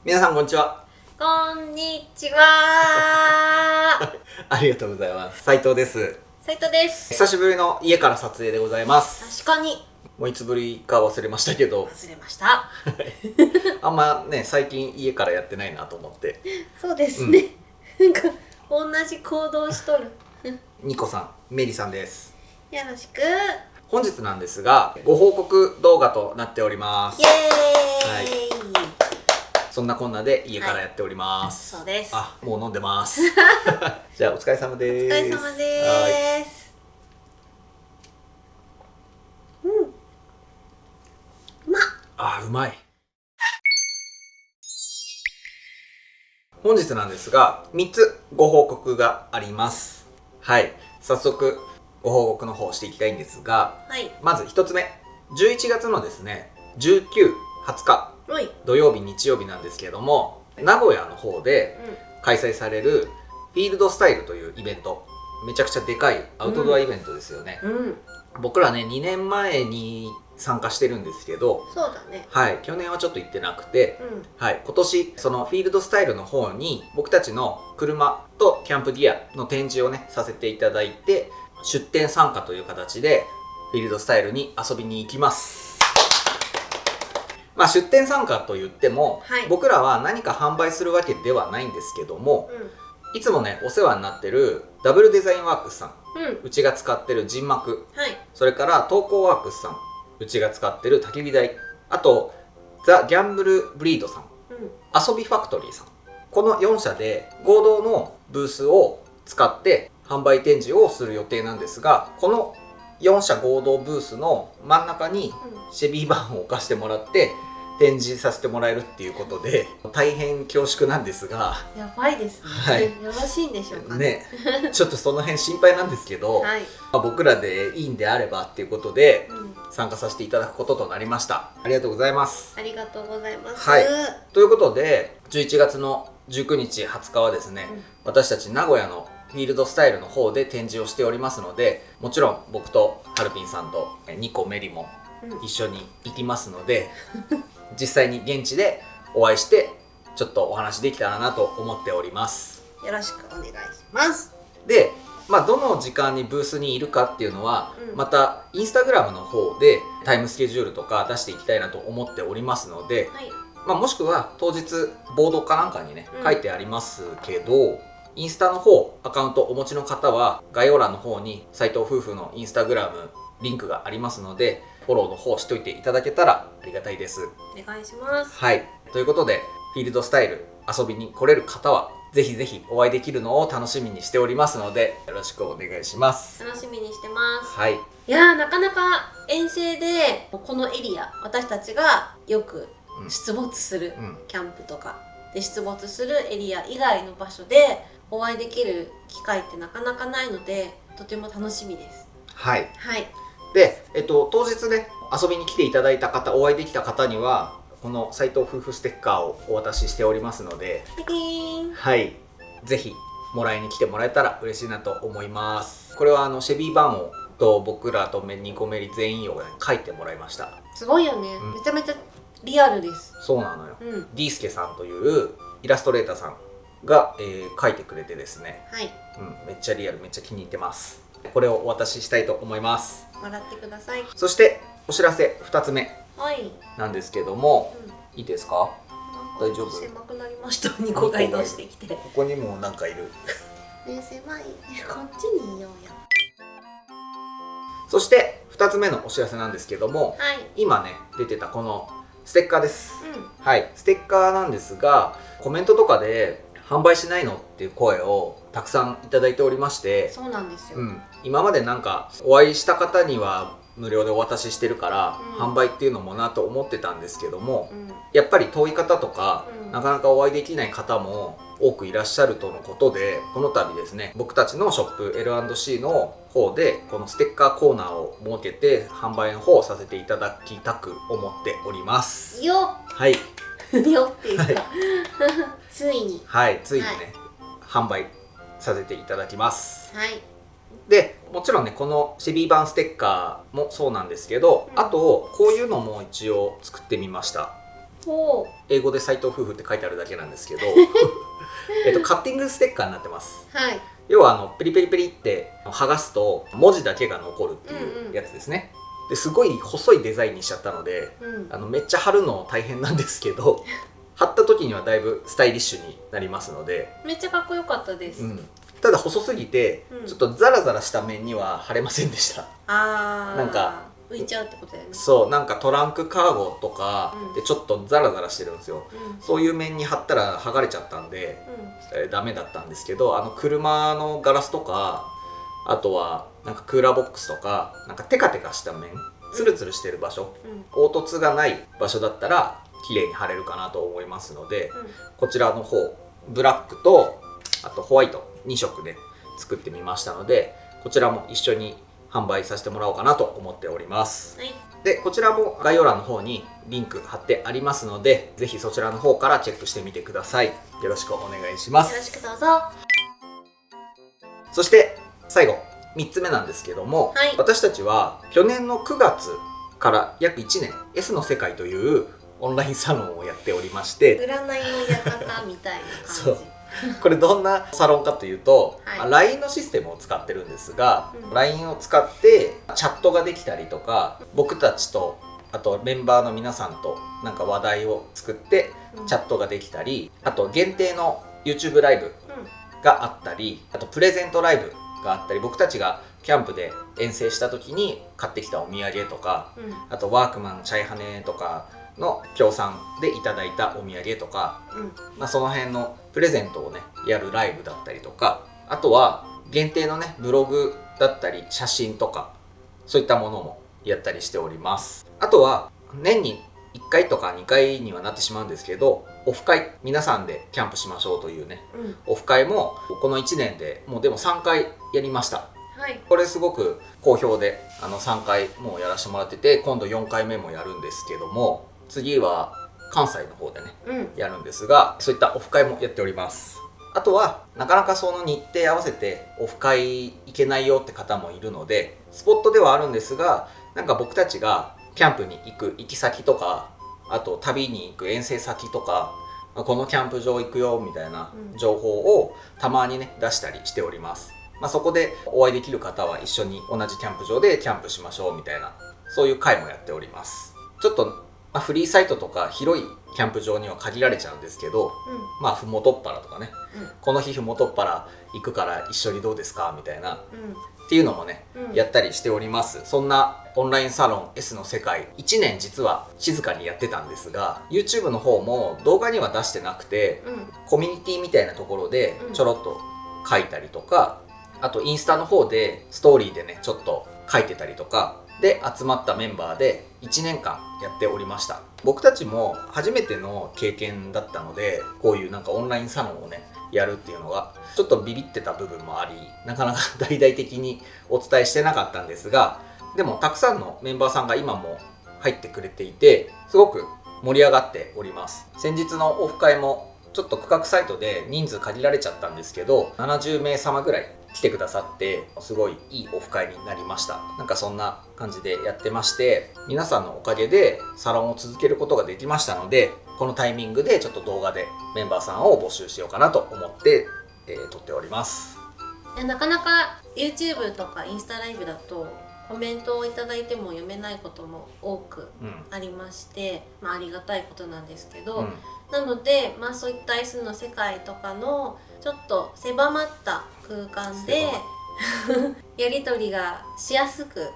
皆さんこんにちは。こんにちは。ありがとうございます。斉藤です。斉藤です。久しぶりの家から撮影でございます。確かにもういつぶりか忘れましたけど忘れました。あんまね最近家からやってないなと思ってそうですね、なんか同じ行動しとる。ニコさん、メリさんです。よろしく。本日なんですがご報告動画となっております。イエーイ、そんなこんなで家からやっております、そうです。あ、もう飲んでますじゃあお疲れ様です。お疲れ様です。うまい。本日なんですが3つご報告があります。はい、早速ご報告の方をしていきたいんですが、はい、まず1つ目、11月のですね19、20日おい、土曜日日曜日なんですけれども、名古屋の方で開催されるフィールドスタイルというイベント、めちゃくちゃでかいアウトドアイベントですよね。僕らね2年前に参加してるんですけど、そうだね。はい、去年はちょっと行ってなくて、はい、今年そのフィールドスタイルの方に僕たちの車とキャンプギアの展示をねさせていただいて、出店参加という形でフィールドスタイルに遊びに行きます。まあ出店参加と言っても、はい、僕らは何か販売するわけではないんですけども、いつもねお世話になってるダブルデザインワークスさん、うちが使ってるジンマク、はい、それから投稿ワークスさん、うちが使ってる焚き火台、あとザ・ギャンブル・ブリードさん、遊びファクトリーさん、この4社で合同のブースを使って販売展示をする予定なんですが、この4社合同ブースの真ん中にシェビーバンを置かしてもらって展示させてもらえるっていうことで、大変恐縮なんですが、やばいですね。はい、よろしいんでしょうかね。ちょっとその辺心配なんですけど、はい、僕らでいいんであればっていうことで、参加させていただくこととなりました。ありがとうございます。ありがとうございます。はい、ということで11月の19日20日はですね、私たち名古屋のフィールドスタイルの方で展示をしておりますので、もちろん僕とハルピンさんとニコメリも一緒に行きますので、実際に現地でお会いしてちょっとお話できたらなと思っております。よろしくお願いします。で、どの時間にブースにいるかっていうのは、またインスタグラムの方でタイムスケジュールとか出していきたいなと思っておりますので、もしくは当日ボードかなんかにね書いてありますけど、インスタの方アカウントお持ちの方は概要欄の方に斉藤夫婦のインスタグラムリンクがありますので、フォローの方しといていただけたらありがたいです。お願いします。はい、ということでフィールドスタイル遊びに来れる方はぜひぜひお会いできるのを楽しみにしておりますので、よろしくお願いします。楽しみにしてます。はい。いやー、なかなか遠征でこのエリア、私たちがよく出没する、キャンプとかで出没するエリア以外の場所でお会いできる機会ってなかなかないので、とても楽しみです。はい。はい。で、当日ね遊びに来ていただいた方、お会いできた方にはこの斉藤夫婦ステッカーをお渡ししておりますので、はい、ぜひもらいに来てもらえたら嬉しいなと思います。これはシェビーバンをと僕らとニコメリ全員を書いてもらいました。すごいよね、めちゃめちゃリアルです。そうなのよ、ディースケさんというイラストレーターさんが、書いてくれてですね、はい、めっちゃリアル、めっちゃ気に入ってます。これをお渡ししたいと思います。笑ってください。そしてお知らせ2つ目なんですけども、いいですか？大丈夫？狭くなりました。2個が移動してきて、ここにもなんかいるね、狭い。こっちにいようや。そして2つ目のお知らせなんですけども、今ね出てたこのステッカーです。はい、ステッカーなんですが、コメントとかで販売しないのっていう声をたくさんいただいておりまして、そうなんですよ、今までなんかお会いした方には無料でお渡ししてるから、販売っていうのもなと思ってたんですけども、やっぱり遠い方とか、なかなかお会いできない方も多くいらっしゃるとのことで、この度ですね僕たちのショップ L&C の方でこのステッカーコーナーを設けて販売の方をさせていただきたく思っておりますよ。はい、よっていうか、ついについにね、販売させていただきます。はい。でもちろんねこのシェビーバンステッカーもそうなんですけど、あとこういうのも一応作ってみました。お英語で斉藤夫婦って書いてあるだけなんですけどカッティングステッカーになってます。はい。要はペリペリペリって剥がすと文字だけが残るっていうやつですね。ですごい細いデザインにしちゃったので、めっちゃ貼るの大変なんですけど貼った時にはだいぶスタイリッシュになりますので、めっちゃかっこよかったです。ただ細すぎて、ちょっとザラザラした面には貼れませんでした。なんか浮いちゃうってことだよね。そう、なんかトランクカーゴとかでちょっとザラザラしてるんですよ。そういう面に貼ったら剥がれちゃったんで、ダメだったんですけど、車のガラスとか、あとはなんかクーラーボックスとか、なんかテカテカした面、ツルツルしてる場所、凹凸がない場所だったら綺麗に貼れるかなと思いますので、こちらの方ブラックとあとホワイト2色で作ってみましたので、こちらも一緒に販売させてもらおうかなと思っております。でこちらも概要欄の方にリンク貼ってありますので、ぜひそちらの方からチェックしてみてください。よろしくお願いします。よろしくどうぞ。そして最後3つ目なんですけども、私たちは去年の9月から約1年 S の世界というオンラインサロンをやっておりまして、占いの館みたいな感じ。そう、これどんなサロンかというと、LINE のシステムを使ってるんですが、LINE を使ってチャットができたりとか、僕たちとあとメンバーの皆さんとなんか話題を作ってチャットができたり、あと限定の YouTube ライブがあったり、あとプレゼントライブがあったり、僕たちがキャンプで遠征した時に買ってきたお土産とか、あとワークマンチャイハネとかの協賛でいただいたお土産とか、その辺のプレゼントをねやるライブだったりとか、あとは限定のねブログだったり写真とか、そういったものもやったりしております。あとは年に1回とか2回にはなってしまうんですけど、オフ会、皆さんでキャンプしましょうというね、オフ会もこの1年でもうでも3回やりました。これすごく好評で3回もうやらせてもらってて、今度4回目もやるんですけども、次は関西の方でね、やるんですが、そういったオフ会もやっております。あとはなかなかその日程合わせてオフ会行けないよって方もいるので、スポットではあるんですが、なんか僕たちがキャンプに行く行き先とか、あと旅に行く遠征先とか、このキャンプ場行くよみたいな情報をたまにね出したりしております。そこでお会いできる方は一緒に同じキャンプ場でキャンプしましょうみたいな、そういう会もやっております。ちょっとフリーサイトとか広いキャンプ場には限られちゃうんですけど、ふもとっぱらとかね、この日ふもとっぱら行くから一緒にどうですかみたいな、っていうのもね、やったりしております。そんなオンラインサロン S の世界、1年実は静かにやってたんですが、 YouTube の方も動画には出してなくて、コミュニティみたいなところでちょろっと書いたりとか、あとインスタの方でストーリーでねちょっと書いてたりとかで集まったメンバーで1年間やっておりました。僕たちも初めての経験だったので、こういうなんかオンラインサロンをねやるっていうのがちょっとビビってた部分もあり、なかなか大々的にお伝えしてなかったんですが、でもたくさんのメンバーさんが今も入ってくれていて、すごく盛り上がっております。先日のオフ会もちょっと区画サイトで人数限られちゃったんですけど、70名様ぐらい来てくださって、すごいいいオフ会になりました。なんかそんな感じでやってまして、皆さんのおかげでサロンを続けることができましたので、このタイミングでちょっと動画でメンバーさんを募集しようかなと思って、撮っております。なかなか YouTube とかインスタライブだとコメントをいただいても読めないことも多くありまして、ありがたいことなんですけど、なので、そういった S の世界とかのちょっと狭まった空間でやり取りがしやすく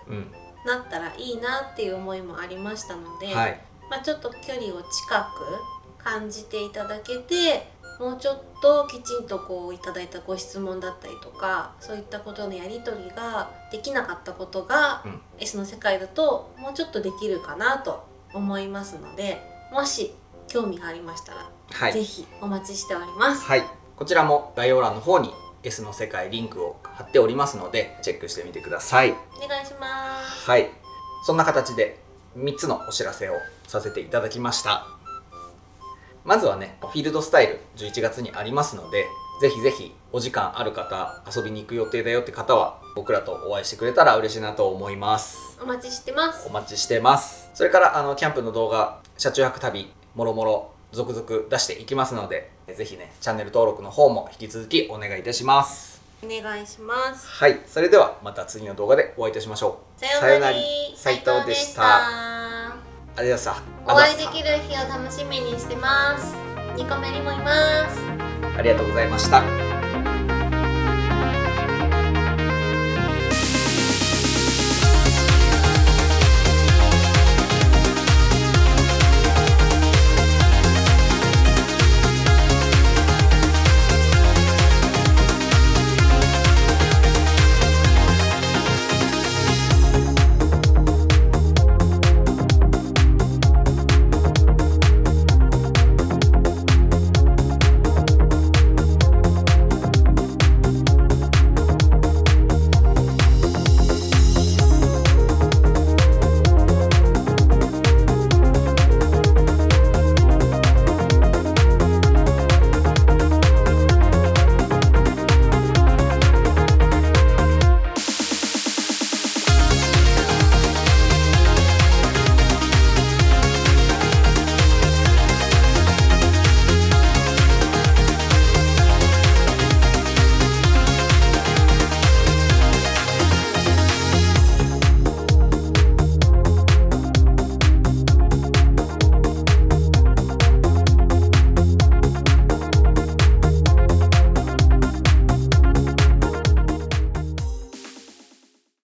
なったらいいなっていう思いもありましたので、ちょっと距離を近く感じていただけて、もうちょっときちんとこういただいたご質問だったりとか、そういったことのやり取りができなかったことが、S の世界だともうちょっとできるかなと思いますので、もし興味がありましたら、ぜひお待ちしております。こちらも概要欄の方に S の世界リンクを貼っておりますので、チェックしてみてください。お願いします。そんな形で3つのお知らせをさせていただきました。まずはね、フィールドスタイル11月にありますので、ぜひぜひお時間ある方、遊びに行く予定だよって方は僕らとお会いしてくれたら嬉しいなと思います。お待ちしてます。お待ちしてます。それからキャンプの動画、車中泊旅もろもろ続々出していきますので、ぜひねチャンネル登録の方も引き続きお願いいたします。お願いします。はい、それではまた次の動画でお会いいたしましょう。さようなら。斉藤でした。ありがとうございました。お会いできる日を楽しみにしてます。2個目にもいます。ありがとうございました。